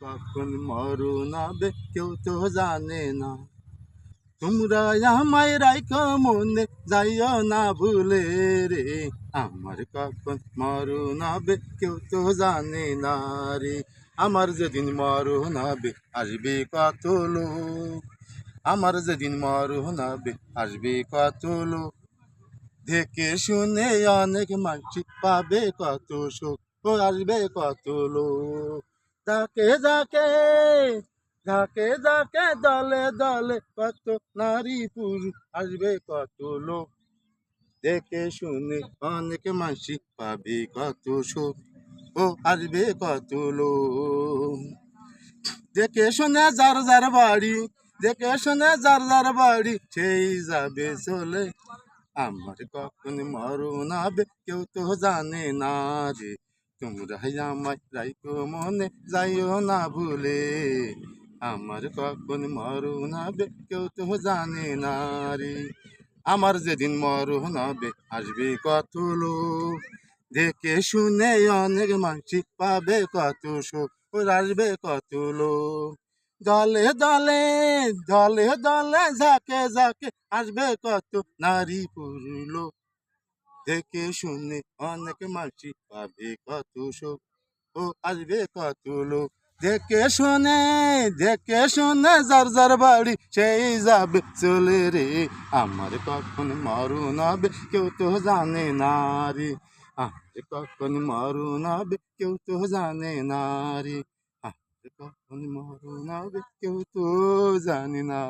কখন মরণ হবে কেউ তো জানে না। তোমরা আমায় রাইখো মনে যাইও না ভুলে রে। আমার কখন মরণ হবে কেউ তো জানে না রে। আমার যেদিন মরণ হবে আসবে কত লোক। আমার যেদিন মরণ হবে আসবে কত লোক। দেখে শুনে অনেক মানুষ পাবে কত সুখ। ও আসবে কত লোক। যাকে যাকে যাকে যাকে দলে দলে কত নারী পুরুষ আসবে কত লোক। দেখে শুনে অনেক মানুষ পাবে কত সুখ। ও আসবে কত লোক। দেখে শুনে যার যার বাড়ি, দেখে শুনে যার যার বাড়ি সেই যাবে চলে। আমার কখন মরণ হবে কেউ তো জানে না রে। তোমরা আমায় রাইখো মনে যাইও না ভুলে। আমার কখন মরণ হবে কেউ তো জানে না রে। আমার যেদিন মরণ হবে আসবে কত লোক। দেখে শুনে অনেক মানুষ পাবে কত সুখ। ওর আসবে কত লোক। দলে দলে দলে দলে ঝাঁকে ঝাঁকে আসবে কত নারী পুরুষ লোক। দেখে শুনে অনেক মানুষ পাবে কত সুখ। ও আসবে কত লোক। দেখে শুনে যার যার বাড়ি সেই যাবে চলে রে। আমার কখন মরণ হবে কেউ তো জানে না রে। আমার কখন মরণ হবে কেউ তো জানে না রে। আমার কখন মরণ হবে কেউ তো জানে না।